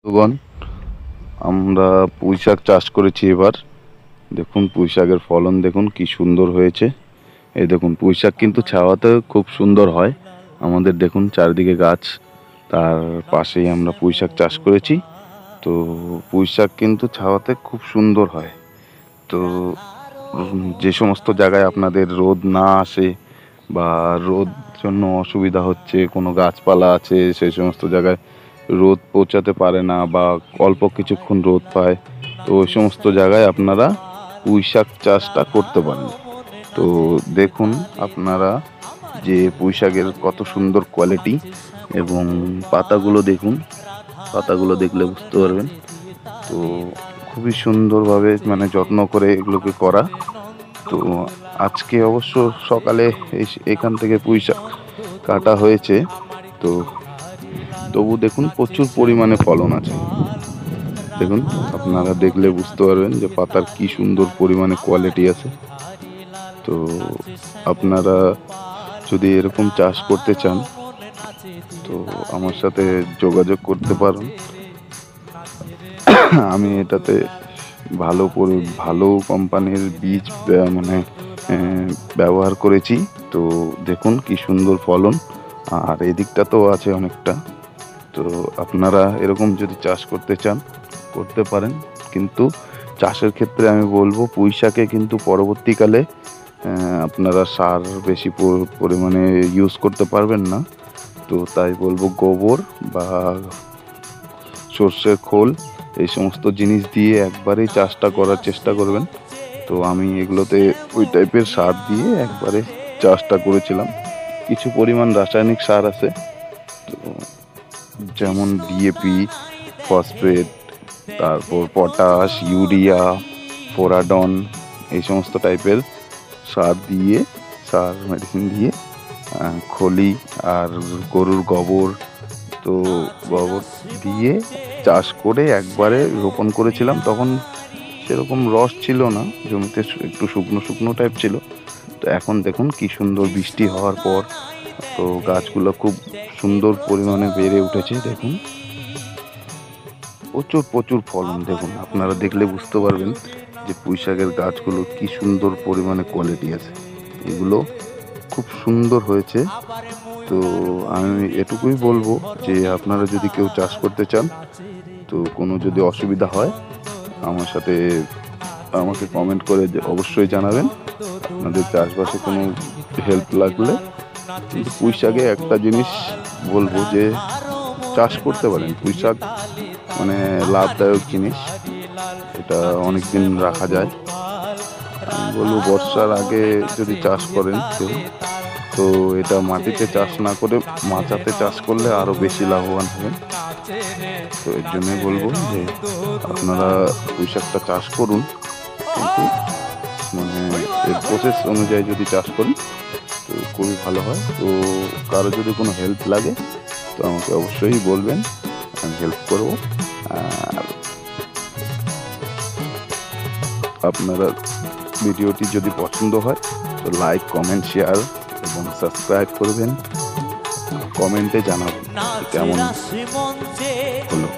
বন্ধুগণ, আমরা পুঁই শাক চাষ করেছি। এবার দেখুন পুঁই শাকের ফলন দেখুন কি সুন্দর হয়েছে। এই দেখুন পুঁই শাক কিন্তু ছাওয়াতে খুব সুন্দর হয়। আমাদের দেখুন চারিদিকে গাছ, তার পাশেই আমরা পুঁই শাক চাষ করেছি। তো পুঁই শাক কিন্তু ছাওয়াতে খুব সুন্দর হয়। তো যে সমস্ত জায়গায় আপনাদের রোদ না আসে বা রোদ জন্য অসুবিধা হচ্ছে, কোনো গাছপালা আছে সেই সমস্ত জায়গায় রোদ পৌঁছাতে পারে না বা অল্প কিছুক্ষণ রোদ পায়, তো ওই সমস্ত জায়গায় আপনারা পুঁই শাক চাষটা করতে পারেন। তো দেখুন আপনারা যে পুঁই শাকের কত সুন্দর কোয়ালিটি, এবং পাতাগুলো দেখুন, পাতাগুলো দেখলে বুঝতে পারবেন। তো খুবই সুন্দরভাবে যত্ন করে এগুলোকে করা। তো আজকে অবশ্য সকালে এখান থেকে পুঁই শাক কাটা হয়েছে। তো তবু দেখুন প্রচুর পরিমাণে ফলন আছে। দেখুন আপনারা দেখলে বুঝতে পারবেন যে পাতার কি সুন্দর পরিমাণে কোয়ালিটি আছে। তো আপনারা যদি এরকম চাষ করতে চান তো আমার সাথে যোগাযোগ করতে পারেন। আমি এটাতে ভালো কোম্পানির বীজ ব্যবহার করেছি। তো দেখুন কি সুন্দর ফলন, আর এদিকটা তো আছে অনেকটা। তো আপনারা এরকম যদি চাষ করতে চান করতে পারেন, কিন্তু চাষের ক্ষেত্রে আমি বলবো পুঁই শাকে কিন্তু পরবর্তীকালে আপনারা সার বেশি পরিমাণে ইউজ করতে পারবেন না। তো তাই বলবো গোবর বা সর্ষের খোল এই সমস্ত জিনিস দিয়ে একবারেই চাষটা করার চেষ্টা করবেন। তো আমি এগুলোতে ওই টাইপের সার দিয়ে একবারে চাষটা করেছিলাম। কিছু পরিমাণ রাসায়নিক সার আছে, তো যেমন ডিএপি, ফসফেট, তারপর পটাশ, ইউরিয়া, ফোরাডন, এই সমস্ত টাইপের সার মেডিসিন দিয়ে খলি আর গরুর গোবর, তো গোবর দিয়ে চাষ করে একবারে রোপণ করেছিলাম। তখন সেরকম রস ছিল না, জমিতে একটু শুকনো শুকনো টাইপ ছিল। তো এখন দেখুন কি সুন্দর বৃষ্টি হওয়ার পর তো গাছগুলো খুব সুন্দর পরিমাণে বেড়ে উঠেছে। দেখুন প্রচুর ফলন। দেখুন আপনারা দেখলে বুঝতে পারবেন যে পুঁই শাকের গাছগুলো কি সুন্দর পরিমাণে কোয়ালিটি আছে। এগুলো খুব সুন্দর হয়েছে। তো আমি এটুকুই বলবো যে আপনারা যদি কেউ চাষ করতে চান, তো কোনো যদি অসুবিধা হয় আমাকে কমেন্ট করে অবশ্যই জানাবেন। আপনাদের চাষবাসে কোনো হেল্প লাগলে। কিন্তু পুঁই শাকে একটা জিনিস বলবো যে চাষ করতে পারেন। পুঁই শাক লাভদায়ক জিনিস, এটা অনেক দিন রাখা যায়। আমি বলবো বর্ষার আগে যদি চাষ করেন কেউ, তো এটা মাটিতে চাষ না করে মাচাতে চাষ করলে আরো বেশি লাভবান হবেন। তো এর জন্যই বলবো যে আপনারা পুঁই শাকটা চাষ করুন, কিন্তু এর প্রসেস অনুযায়ী যদি চাষ করেন তো খুবই ভালো হয়। তো কারো যদি কোনো হেল্প লাগে তো আমাকে অবশ্যই বলবেন, আমি হেল্প করব। আর আপনারা ভিডিওটি যদি পছন্দ হয় তো লাইক, কমেন্ট, শেয়ার এবং সাবস্ক্রাইব করবেন। কমেন্টে জানাবেন কেমন হলো।